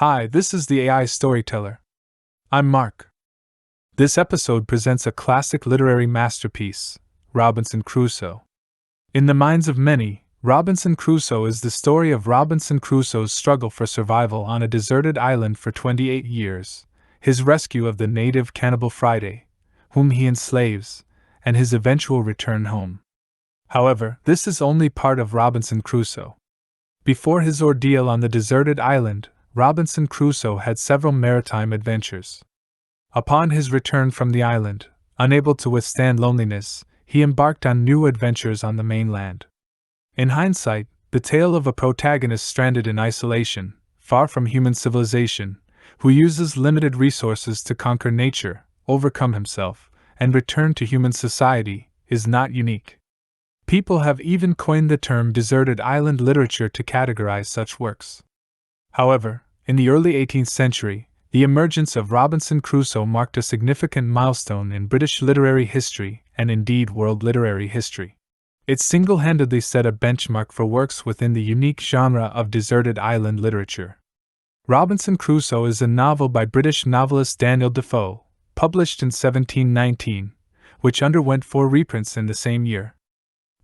Hi, this is the AI Storyteller. I'm Mark. This episode presents a classic literary masterpiece, Robinson Crusoe. In the minds of many, Robinson Crusoe is the story of Robinson Crusoe's struggle for survival on a deserted island for 28 years, his rescue of the native cannibal Friday, whom he enslaves, and his eventual return home. However, this is only part of Robinson Crusoe. Before his ordeal on the deserted island, Robinson Crusoe had several maritime adventures. Upon his return from the island, unable to withstand loneliness, he embarked on new adventures on the mainland. In hindsight, the tale of a protagonist stranded in isolation, far from human civilization, who uses limited resources to conquer nature, overcome himself, and return to human society, is not unique. People have even coined the term deserted island literature to categorize such works. However, in the early 18th century, the emergence of Robinson Crusoe marked a significant milestone in British literary history and indeed world literary history. It single-handedly set a benchmark for works within the unique genre of deserted island literature. Robinson Crusoe is a novel by British novelist Daniel Defoe, published in 1719, which underwent 4 reprints in the same year.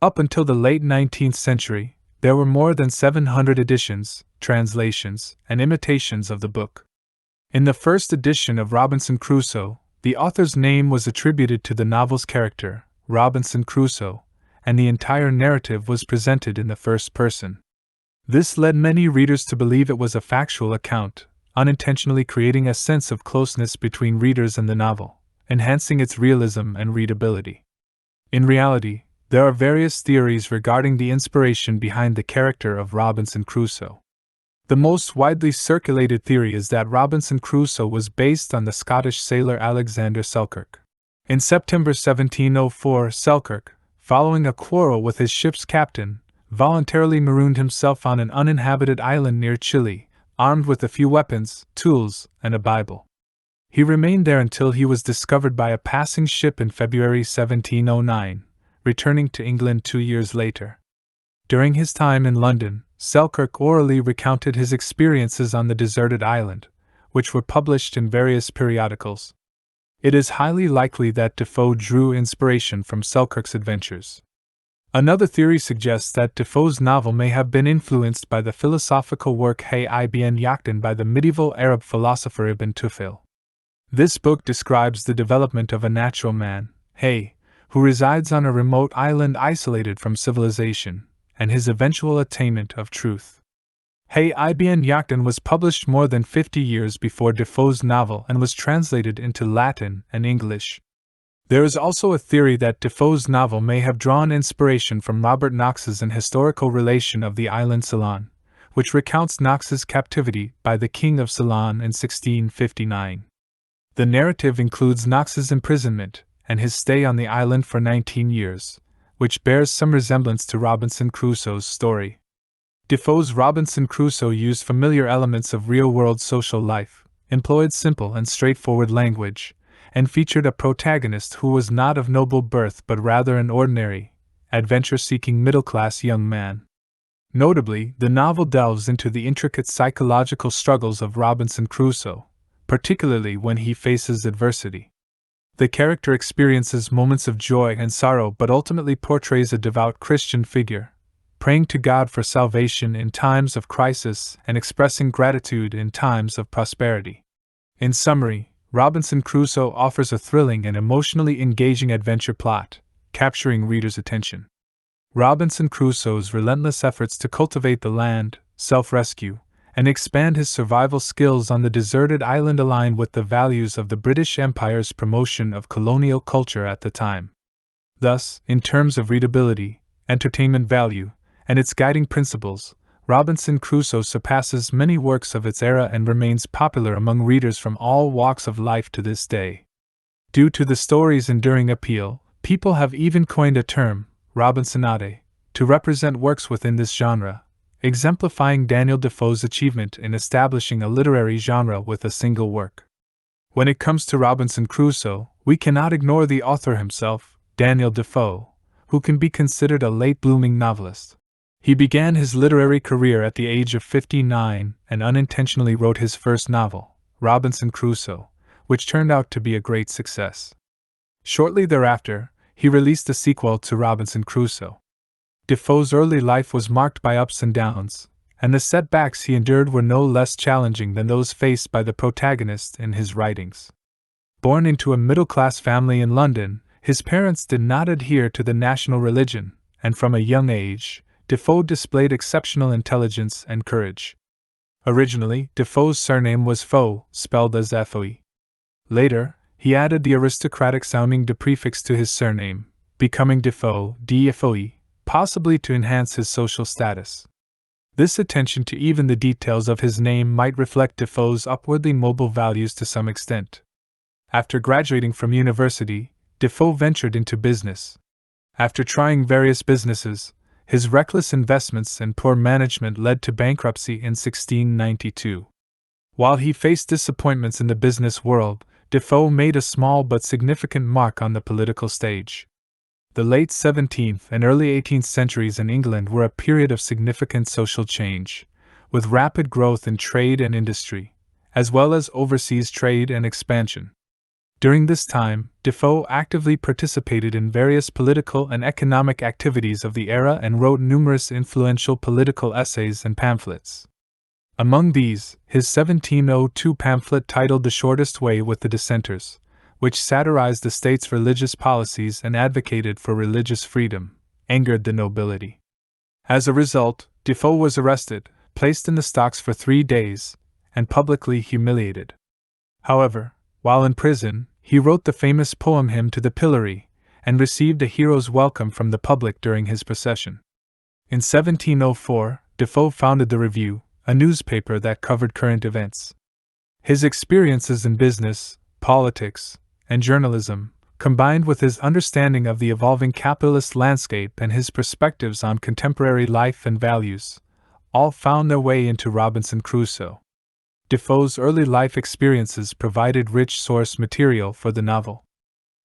Up until the late 19th century, there were more than 700 editions, translations, and imitations of the book. In the first edition of Robinson Crusoe, the author's name was attributed to the novel's character, Robinson Crusoe, and the entire narrative was presented in the first person. This led many readers to believe it was a factual account, unintentionally creating a sense of closeness between readers and the novel, enhancing its realism and readability. In reality, there are various theories regarding the inspiration behind the character of Robinson Crusoe. The most widely circulated theory is that Robinson Crusoe was based on the Scottish sailor Alexander Selkirk. In September 1704, Selkirk, following a quarrel with his ship's captain, voluntarily marooned himself on an uninhabited island near Chile, armed with a few weapons, tools, and a Bible. He remained there until he was discovered by a passing ship in February 1709. Returning to England 2 years later. During his time in London, Selkirk orally recounted his experiences on the deserted island, which were published in various periodicals. It is highly likely that Defoe drew inspiration from Selkirk's adventures. Another theory suggests that Defoe's novel may have been influenced by the philosophical work Hay ibn Yaqdan by the medieval Arab philosopher Ibn Tufayl. This book describes the development of a natural man, Hay, who resides on a remote island isolated from civilization, and his eventual attainment of truth. Hay ibn Yaqdan was published more than 50 years before Defoe's novel and was translated into Latin and English. There is also a theory that Defoe's novel may have drawn inspiration from Robert Knox's An Historical Relation of the Island Ceylon, which recounts Knox's captivity by the King of Ceylon in 1659. The narrative includes Knox's imprisonment and his stay on the island for 19 years, which bears some resemblance to Robinson Crusoe's story. Defoe's Robinson Crusoe used familiar elements of real-world social life, employed simple and straightforward language, and featured a protagonist who was not of noble birth but rather an ordinary, adventure-seeking middle-class young man. Notably, the novel delves into the intricate psychological struggles of Robinson Crusoe, particularly when he faces adversity. The character experiences moments of joy and sorrow but ultimately portrays a devout Christian figure, praying to God for salvation in times of crisis and expressing gratitude in times of prosperity. In summary, Robinson Crusoe offers a thrilling and emotionally engaging adventure plot, capturing readers' attention. Robinson Crusoe's relentless efforts to cultivate the land, self-rescue, and expand his survival skills on the deserted island align with the values of the British Empire's promotion of colonial culture at the time. Thus, in terms of readability, entertainment value, and its guiding principles, Robinson Crusoe surpasses many works of its era and remains popular among readers from all walks of life to this day. Due to the story's enduring appeal, people have even coined a term, Robinsonade, to represent works within this genre, exemplifying Daniel Defoe's achievement in establishing a literary genre with a single work. When it comes to Robinson Crusoe, we cannot ignore the author himself, Daniel Defoe, who can be considered a late-blooming novelist. He began his literary career at the age of 59 and unintentionally wrote his first novel, Robinson Crusoe, which turned out to be a great success. Shortly thereafter, he released a sequel to Robinson Crusoe. Defoe's early life was marked by ups and downs, and the setbacks he endured were no less challenging than those faced by the protagonist in his writings. Born into a middle-class family in London, his parents did not adhere to the national religion, and from a young age, Defoe displayed exceptional intelligence and courage. Originally, Defoe's surname was Foe, spelled as Foe. Later, he added the aristocratic-sounding de prefix to his surname, becoming Defoe, Defoe, possibly to enhance his social status. This attention to even the details of his name might reflect Defoe's upwardly mobile values to some extent. After graduating from university, Defoe ventured into business. After trying various businesses, his reckless investments and poor management led to bankruptcy in 1692. While he faced disappointments in the business world, Defoe made a small but significant mark on the political stage. The late 17th and early 18th centuries in England were a period of significant social change, with rapid growth in trade and industry, as well as overseas trade and expansion. During this time, Defoe actively participated in various political and economic activities of the era and wrote numerous influential political essays and pamphlets. Among these, his 1702 pamphlet titled The Shortest Way with the Dissenters, which satirized the state's religious policies and advocated for religious freedom, angered the nobility. As a result, Defoe was arrested, placed in the stocks for 3 days, and publicly humiliated. However, while in prison, he wrote the famous poem Hymn to the Pillory, and received a hero's welcome from the public during his procession. In 1704, Defoe founded the Review, a newspaper that covered current events. His experiences in business, politics, and journalism, combined with his understanding of the evolving capitalist landscape and his perspectives on contemporary life and values, all found their way into Robinson Crusoe. Defoe's early life experiences provided rich source material for the novel.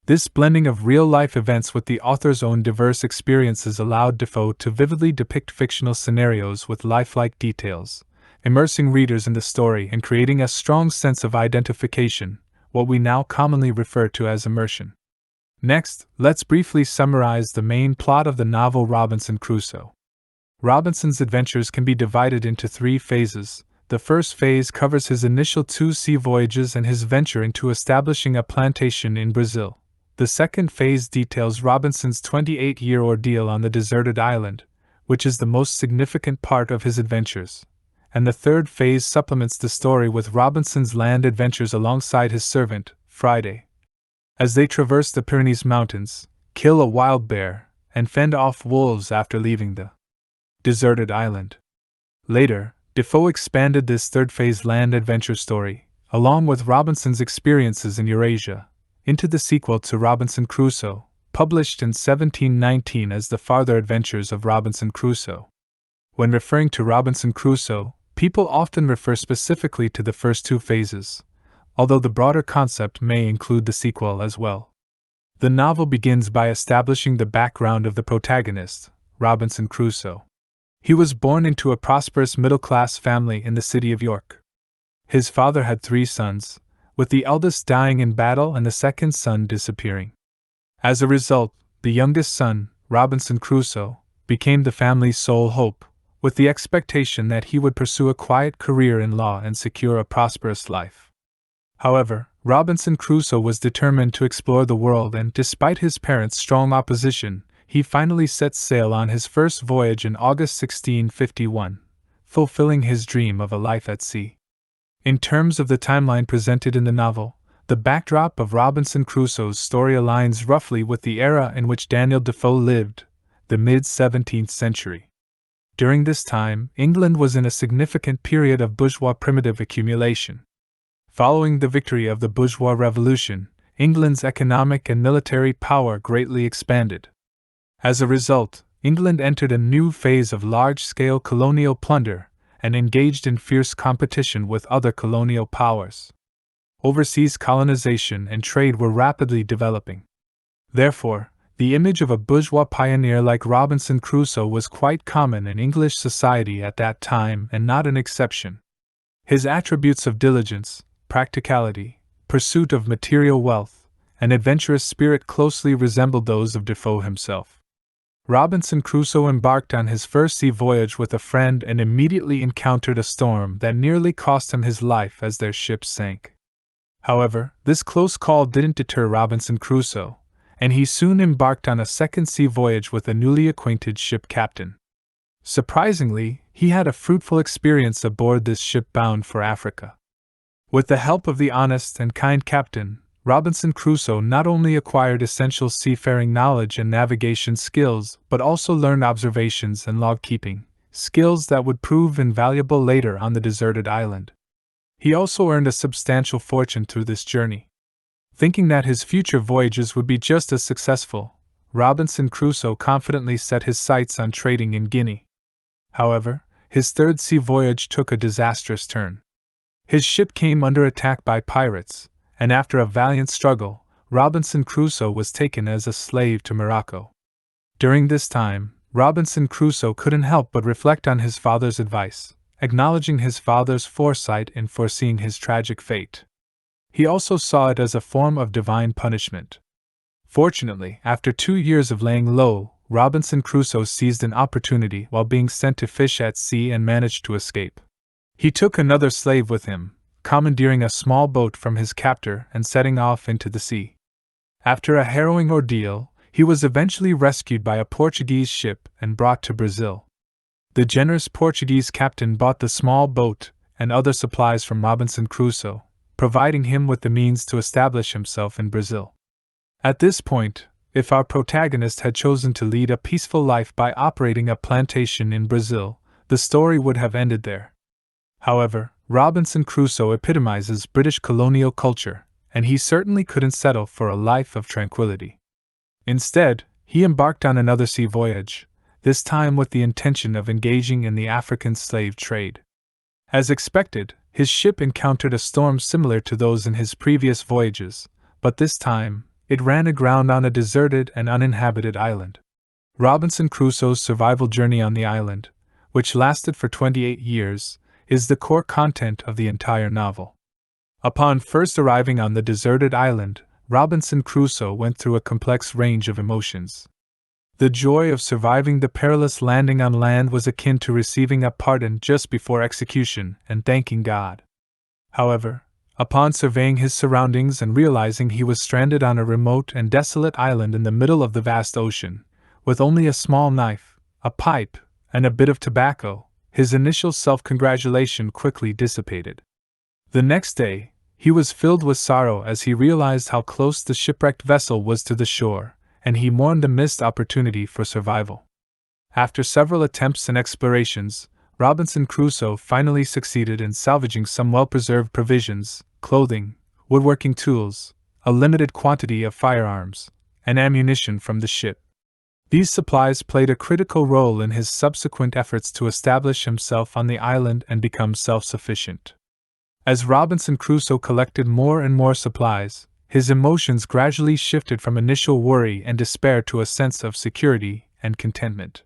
This blending of real-life events with the author's own diverse experiences allowed Defoe to vividly depict fictional scenarios with lifelike details, immersing readers in the story and creating a strong sense of identification, what we now commonly refer to as immersion. Next, let's briefly summarize the main plot of the novel Robinson Crusoe. Robinson's adventures can be divided into 3 phases. The first phase covers his initial 2 sea voyages and his venture into establishing a plantation in Brazil. The second phase details Robinson's 28-year ordeal on the deserted island, which is the most significant part of his adventures. And the third phase supplements the story with Robinson's land adventures alongside his servant, Friday, as they traverse the Pyrenees Mountains, kill a wild bear, and fend off wolves after leaving the deserted island. Later, Defoe expanded this third phase land adventure story, along with Robinson's experiences in Eurasia, into the sequel to Robinson Crusoe, published in 1719 as The Farther Adventures of Robinson Crusoe. When referring to Robinson Crusoe, people often refer specifically to the first 2 phases, although the broader concept may include the sequel as well. The novel begins by establishing the background of the protagonist, Robinson Crusoe. He was born into a prosperous middle-class family in the city of York. His father had 3 sons, with the eldest dying in battle and the second son disappearing. As a result, the youngest son, Robinson Crusoe, became the family's sole hope, with the expectation that he would pursue a quiet career in law and secure a prosperous life. However, Robinson Crusoe was determined to explore the world and, despite his parents' strong opposition, he finally set sail on his first voyage in August 1651, fulfilling his dream of a life at sea. In terms of the timeline presented in the novel, the backdrop of Robinson Crusoe's story aligns roughly with the era in which Daniel Defoe lived, the mid-17th century. During this time, England was in a significant period of bourgeois primitive accumulation. Following the victory of the bourgeois revolution, England's economic and military power greatly expanded. As a result, England entered a new phase of large-scale colonial plunder and engaged in fierce competition with other colonial powers. Overseas colonization and trade were rapidly developing. Therefore, The image of a bourgeois pioneer like Robinson Crusoe was quite common in English society at that time and not an exception. His attributes of diligence, practicality, pursuit of material wealth, and adventurous spirit closely resembled those of Defoe himself. Robinson Crusoe embarked on his first sea voyage with a friend and immediately encountered a storm that nearly cost him his life as their ship sank. However, this close call didn't deter Robinson Crusoe, and he soon embarked on a second sea voyage with a newly acquainted ship captain. Surprisingly, he had a fruitful experience aboard this ship bound for Africa. With the help of the honest and kind captain, Robinson Crusoe not only acquired essential seafaring knowledge and navigation skills but also learned observations and log-keeping, skills that would prove invaluable later on the deserted island. He also earned a substantial fortune through this journey. Thinking that his future voyages would be just as successful, Robinson Crusoe confidently set his sights on trading in Guinea. However, his third sea voyage took a disastrous turn. His ship came under attack by pirates, and after a valiant struggle, Robinson Crusoe was taken as a slave to Morocco. During this time, Robinson Crusoe couldn't help but reflect on his father's advice, acknowledging his father's foresight in foreseeing his tragic fate. He also saw it as a form of divine punishment. Fortunately, after 2 years of laying low, Robinson Crusoe seized an opportunity while being sent to fish at sea and managed to escape. He took another slave with him, commandeering a small boat from his captor and setting off into the sea. After a harrowing ordeal, he was eventually rescued by a Portuguese ship and brought to Brazil. The generous Portuguese captain bought the small boat and other supplies from Robinson Crusoe, providing him with the means to establish himself in Brazil. At this point, if our protagonist had chosen to lead a peaceful life by operating a plantation in Brazil, the story would have ended there. However, Robinson Crusoe epitomizes British colonial culture, and he certainly couldn't settle for a life of tranquility. Instead, he embarked on another sea voyage, this time with the intention of engaging in the African slave trade. As expected, his ship encountered a storm similar to those in his previous voyages, but this time, it ran aground on a deserted and uninhabited island. Robinson Crusoe's survival journey on the island, which lasted for 28 years, is the core content of the entire novel. Upon first arriving on the deserted island, Robinson Crusoe went through a complex range of emotions. The joy of surviving the perilous landing on land was akin to receiving a pardon just before execution and thanking God. However, upon surveying his surroundings and realizing he was stranded on a remote and desolate island in the middle of the vast ocean, with only a small knife, a pipe, and a bit of tobacco, his initial self-congratulation quickly dissipated. The next day, he was filled with sorrow as he realized how close the shipwrecked vessel was to the shore, and he mourned the missed opportunity for survival. After several attempts and explorations, Robinson Crusoe finally succeeded in salvaging some well-preserved provisions, clothing, woodworking tools, a limited quantity of firearms, and ammunition from the ship. These supplies played a critical role in his subsequent efforts to establish himself on the island and become self-sufficient. As Robinson Crusoe collected more and more supplies, his emotions gradually shifted from initial worry and despair to a sense of security and contentment.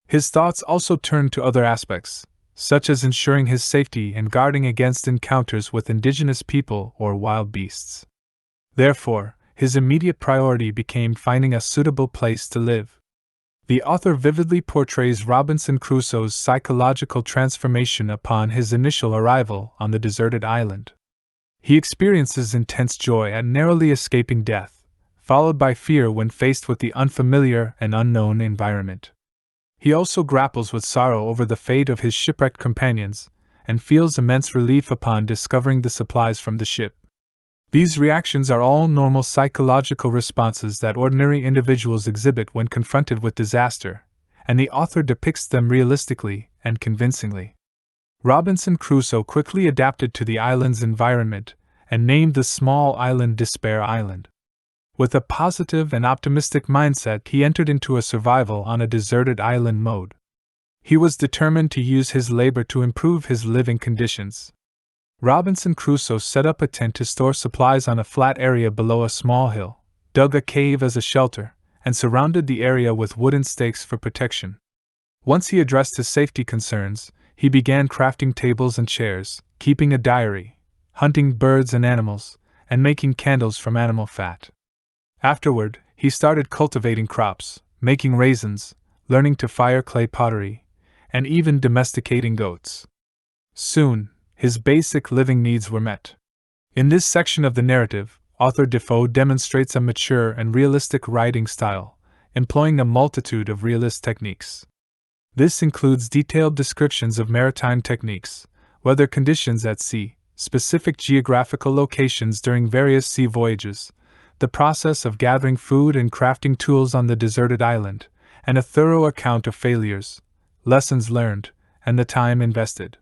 His thoughts also turned to other aspects, such as ensuring his safety and guarding against encounters with indigenous people or wild beasts. Therefore, his immediate priority became finding a suitable place to live. The author vividly portrays Robinson Crusoe's psychological transformation upon his initial arrival on the deserted island. He experiences intense joy at narrowly escaping death, followed by fear when faced with the unfamiliar and unknown environment. He also grapples with sorrow over the fate of his shipwrecked companions, and feels immense relief upon discovering the supplies from the ship. These reactions are all normal psychological responses that ordinary individuals exhibit when confronted with disaster, and the author depicts them realistically and convincingly. Robinson Crusoe quickly adapted to the island's environment and named the small island Despair Island. With a positive and optimistic mindset, he entered into a survival on a deserted island mode. He was determined to use his labor to improve his living conditions. Robinson Crusoe set up a tent to store supplies on a flat area below a small hill, dug a cave as a shelter, and surrounded the area with wooden stakes for protection. Once he addressed his safety concerns, he began crafting tables and chairs, keeping a diary, hunting birds and animals, and making candles from animal fat. Afterward, he started cultivating crops, making raisins, learning to fire clay pottery, and even domesticating goats. Soon, his basic living needs were met. In this section of the narrative, author Defoe demonstrates a mature and realistic writing style, employing a multitude of realist techniques. This includes detailed descriptions of maritime techniques, weather conditions at sea, specific geographical locations during various sea voyages, the process of gathering food and crafting tools on the deserted island, and a thorough account of failures, lessons learned, and the time invested.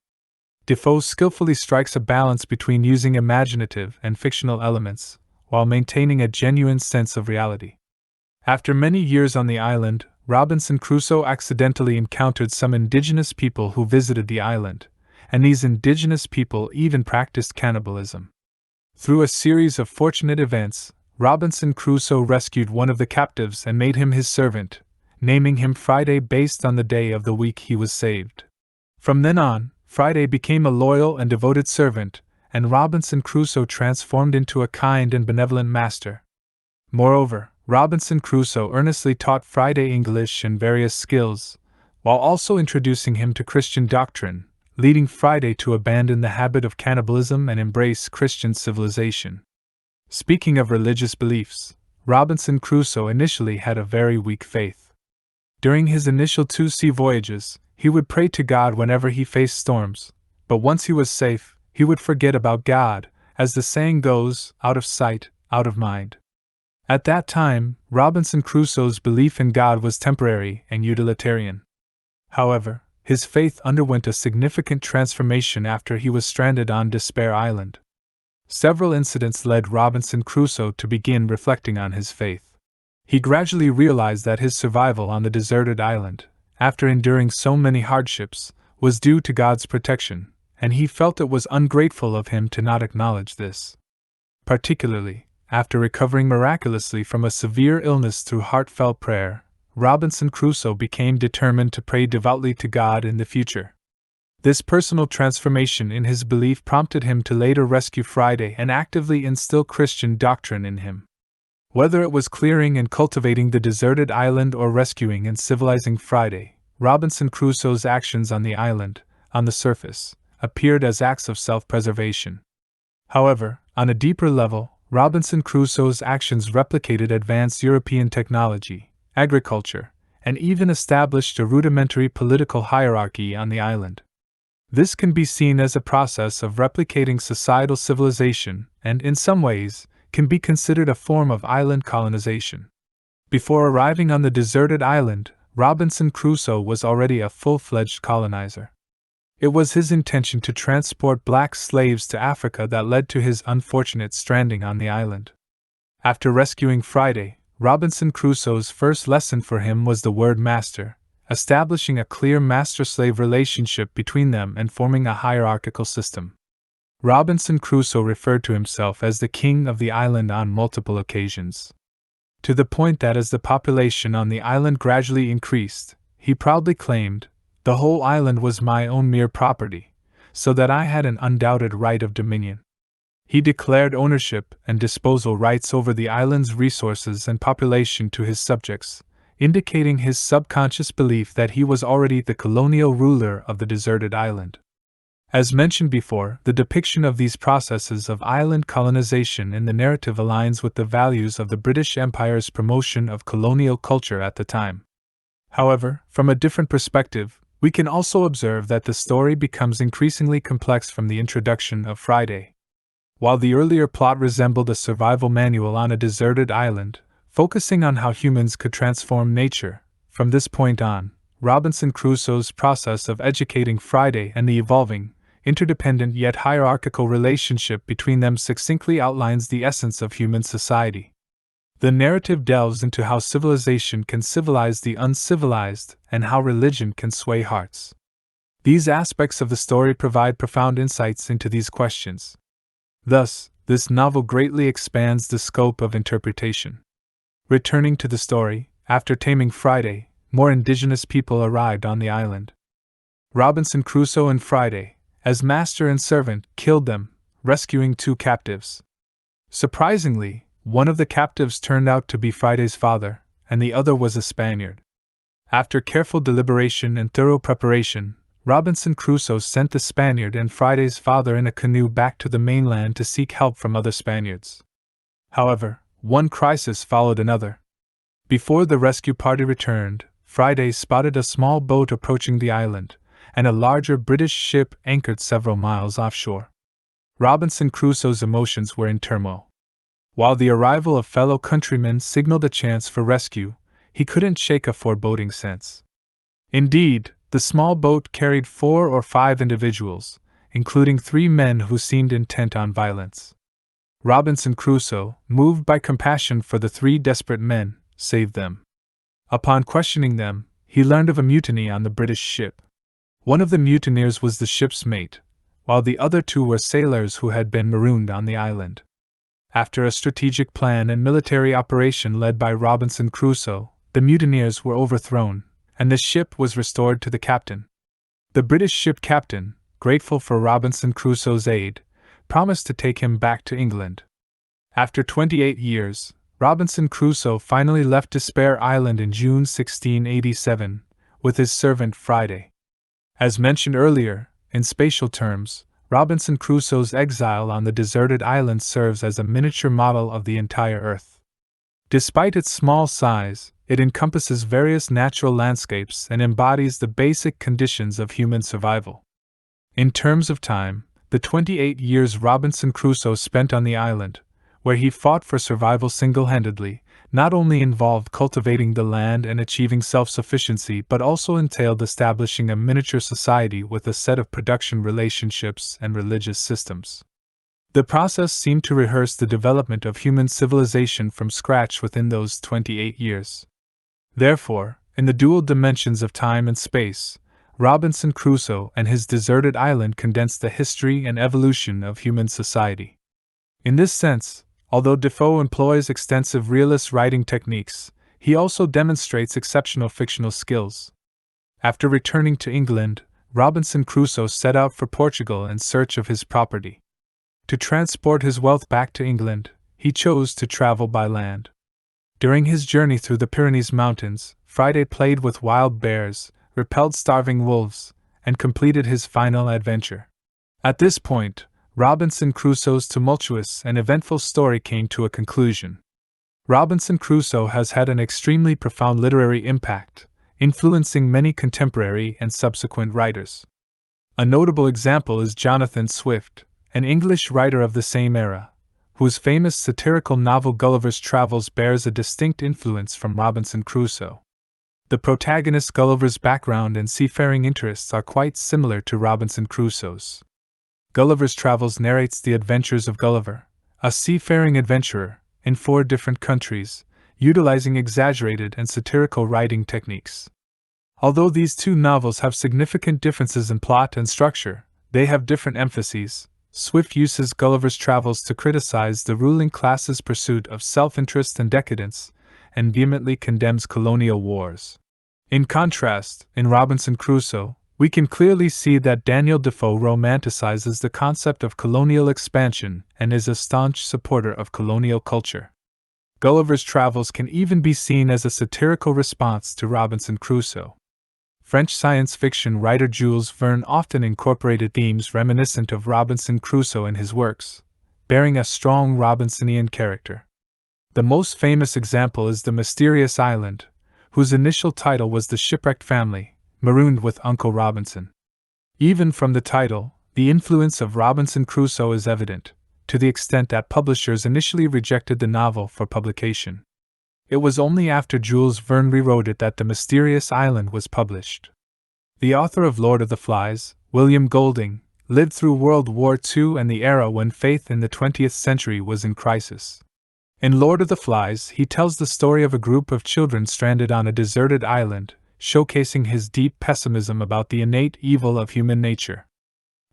Defoe skillfully strikes a balance between using imaginative and fictional elements, while maintaining a genuine sense of reality. After many years on the island, Robinson Crusoe accidentally encountered some indigenous people who visited the island, and these indigenous people even practiced cannibalism. Through a series of fortunate events, Robinson Crusoe rescued one of the captives and made him his servant, naming him Friday based on the day of the week he was saved. From then on, Friday became a loyal and devoted servant, and Robinson Crusoe transformed into a kind and benevolent master. Moreover, Robinson Crusoe earnestly taught Friday English and various skills, while also introducing him to Christian doctrine, leading Friday to abandon the habit of cannibalism and embrace Christian civilization. Speaking of religious beliefs, Robinson Crusoe initially had a very weak faith. During his initial 2 sea voyages, he would pray to God whenever he faced storms, but once he was safe, he would forget about God, as the saying goes, out of sight, out of mind. At that time, Robinson Crusoe's belief in God was temporary and utilitarian. However, his faith underwent a significant transformation after he was stranded on Despair Island. Several incidents led Robinson Crusoe to begin reflecting on his faith. He gradually realized that his survival on the deserted island, after enduring so many hardships, was due to God's protection, and he felt it was ungrateful of him to not acknowledge this. Particularly, after recovering miraculously from a severe illness through heartfelt prayer, Robinson Crusoe became determined to pray devoutly to God in the future. This personal transformation in his belief prompted him to later rescue Friday and actively instill Christian doctrine in him. Whether it was clearing and cultivating the deserted island or rescuing and civilizing Friday, Robinson Crusoe's actions on the island, on the surface, appeared as acts of self-preservation. However, on a deeper level, Robinson Crusoe's actions replicated advanced European technology, agriculture, and even established a rudimentary political hierarchy on the island. This can be seen as a process of replicating societal civilization and, in some ways, can be considered a form of island colonization. Before arriving on the deserted island, Robinson Crusoe was already a full-fledged colonizer. It was his intention to transport black slaves to Africa that led to his unfortunate stranding on the island. After rescuing Friday, Robinson Crusoe's first lesson for him was the word master, establishing a clear master-slave relationship between them and forming a hierarchical system. Robinson Crusoe referred to himself as the king of the island on multiple occasions. To the point that as the population on the island gradually increased, he proudly claimed, "The whole island was my own mere property, so that I had an undoubted right of dominion." He declared ownership and disposal rights over the island's resources and population to his subjects, indicating his subconscious belief that he was already the colonial ruler of the deserted island. As mentioned before, the depiction of these processes of island colonization in the narrative aligns with the values of the British Empire's promotion of colonial culture at the time. However, from a different perspective, we can also observe that the story becomes increasingly complex from the introduction of Friday. While the earlier plot resembled a survival manual on a deserted island, focusing on how humans could transform nature, from this point on, Robinson Crusoe's process of educating Friday and the evolving, interdependent yet hierarchical relationship between them succinctly outlines the essence of human society. The narrative delves into how civilization can civilize the uncivilized and how religion can sway hearts. These aspects of the story provide profound insights into these questions. Thus, this novel greatly expands the scope of interpretation. Returning to the story, after taming Friday, more indigenous people arrived on the island. Robinson Crusoe and Friday, as master and servant, killed them, rescuing 2 captives. Surprisingly, one of the captives turned out to be Friday's father, and the other was a Spaniard. After careful deliberation and thorough preparation, Robinson Crusoe sent the Spaniard and Friday's father in a canoe back to the mainland to seek help from other Spaniards. However, one crisis followed another. Before the rescue party returned, Friday spotted a small boat approaching the island, and a larger British ship anchored several miles offshore. Robinson Crusoe's emotions were in turmoil. While the arrival of fellow countrymen signaled a chance for rescue, he couldn't shake a foreboding sense. Indeed, the small boat carried 4 or 5 individuals, including 3 men who seemed intent on violence. Robinson Crusoe, moved by compassion for the 3 desperate men, saved them. Upon questioning them, he learned of a mutiny on the British ship. One of the mutineers was the ship's mate, while the other 2 were sailors who had been marooned on the island. After a strategic plan and military operation led by Robinson Crusoe, the mutineers were overthrown, and the ship was restored to the captain. The British ship captain, grateful for Robinson Crusoe's aid, promised to take him back to England. After 28 years, Robinson Crusoe finally left Despair Island in June 1687, with his servant Friday. As mentioned earlier, in spatial terms, Robinson Crusoe's exile on the deserted island serves as a miniature model of the entire Earth. Despite its small size, it encompasses various natural landscapes and embodies the basic conditions of human survival. In terms of time, the 28 years Robinson Crusoe spent on the island, where he fought for survival single-handedly, not only involved cultivating the land and achieving self-sufficiency but also entailed establishing a miniature society with a set of production relationships and religious systems. The process seemed to rehearse the development of human civilization from scratch within those 28 years. Therefore, in the dual dimensions of time and space, Robinson Crusoe and his deserted island condense the history and evolution of human society. In this sense, although Defoe employs extensive realist writing techniques, he also demonstrates exceptional fictional skills. After returning to England, Robinson Crusoe set out for Portugal in search of his property. To transport his wealth back to England, he chose to travel by land. During his journey through the Pyrenees Mountains, Friday played with wild bears, repelled starving wolves, and completed his final adventure. At this point, Robinson Crusoe's tumultuous and eventful story came to a conclusion. Robinson Crusoe has had an extremely profound literary impact, influencing many contemporary and subsequent writers. A notable example is Jonathan Swift, an English writer of the same era, whose famous satirical novel Gulliver's Travels bears a distinct influence from Robinson Crusoe. The protagonist Gulliver's background and seafaring interests are quite similar to Robinson Crusoe's. Gulliver's Travels narrates the adventures of Gulliver, a seafaring adventurer, in 4 different countries, utilizing exaggerated and satirical writing techniques. Although these 2 novels have significant differences in plot and structure, they have different emphases. Swift uses Gulliver's Travels to criticize the ruling class's pursuit of self-interest and decadence, and vehemently condemns colonial wars. In contrast, in Robinson Crusoe, we can clearly see that Daniel Defoe romanticizes the concept of colonial expansion and is a staunch supporter of colonial culture. Gulliver's Travels can even be seen as a satirical response to Robinson Crusoe. French science fiction writer Jules Verne often incorporated themes reminiscent of Robinson Crusoe in his works, bearing a strong Robinsonian character. The most famous example is The Mysterious Island, whose initial title was The Shipwrecked Family, Marooned with Uncle Robinson. Even from the title, the influence of Robinson Crusoe is evident, to the extent that publishers initially rejected the novel for publication. It was only after Jules Verne rewrote it that The Mysterious Island was published. The author of Lord of the Flies, William Golding, lived through World War II and the era when faith in the 20th century was in crisis. In Lord of the Flies, he tells the story of a group of children stranded on a deserted island, showcasing his deep pessimism about the innate evil of human nature.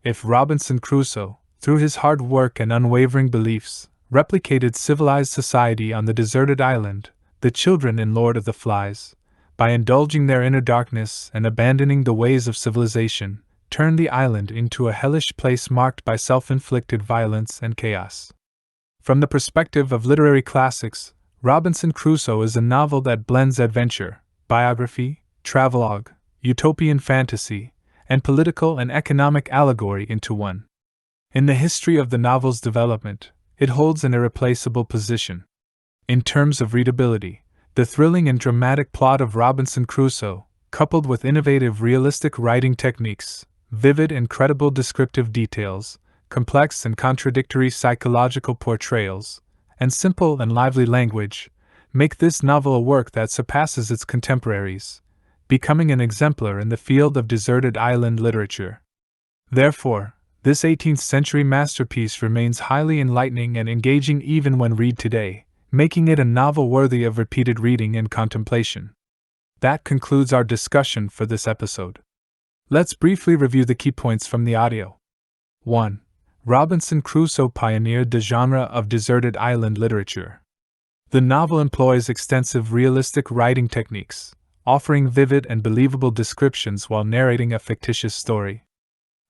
If Robinson Crusoe, through his hard work and unwavering beliefs, replicated civilized society on the deserted island, the children in Lord of the Flies, by indulging their inner darkness and abandoning the ways of civilization, turn the island into a hellish place marked by self-inflicted violence and chaos. From the perspective of literary classics, Robinson Crusoe is a novel that blends adventure, biography, travelogue, utopian fantasy, and political and economic allegory into one. In the history of the novel's development, it holds an irreplaceable position. In terms of readability, the thrilling and dramatic plot of Robinson Crusoe, coupled with innovative realistic writing techniques, vivid and credible descriptive details, complex and contradictory psychological portrayals, and simple and lively language, make this novel a work that surpasses its contemporaries, becoming an exemplar in the field of deserted island literature. Therefore, this 18th-century masterpiece remains highly enlightening and engaging even when read today, making it a novel worthy of repeated reading and contemplation. That concludes our discussion for this episode. Let's briefly review the key points from the audio. 1. Robinson Crusoe pioneered the genre of deserted island literature. The novel employs extensive realistic writing techniques, offering vivid and believable descriptions while narrating a fictitious story.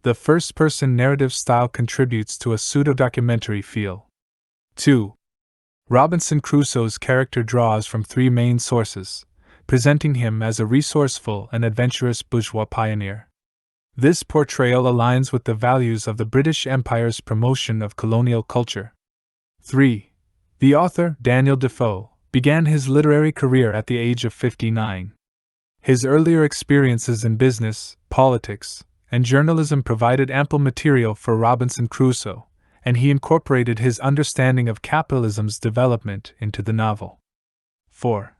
The first-person narrative style contributes to a pseudo-documentary feel. 2. Robinson Crusoe's character draws from three main sources, presenting him as a resourceful and adventurous bourgeois pioneer. This portrayal aligns with the values of the British Empire's promotion of colonial culture. 3. The author, Daniel Defoe, began his literary career at the age of 59. His earlier experiences in business, politics, and journalism provided ample material for Robinson Crusoe, and he incorporated his understanding of capitalism's development into the novel. 4.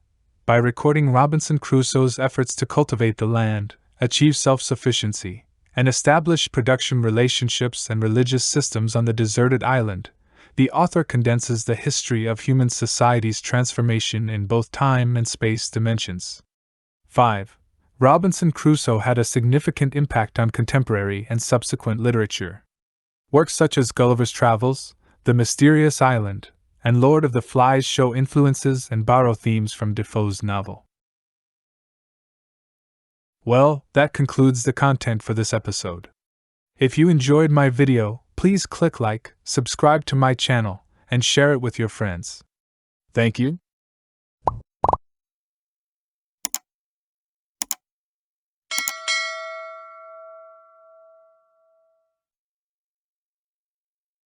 By recording Robinson Crusoe's efforts to cultivate the land, achieve self-sufficiency, and establish production relationships and religious systems on the deserted island, the author condenses the history of human society's transformation in both time and space dimensions. 5. Robinson Crusoe had a significant impact on contemporary and subsequent literature. Works such as Gulliver's Travels, The Mysterious Island, and Lord of the Flies show influences and borrow themes from Defoe's novel. Well, that concludes the content for this episode. If you enjoyed my video, please click like, subscribe to my channel, and share it with your friends. Thank you.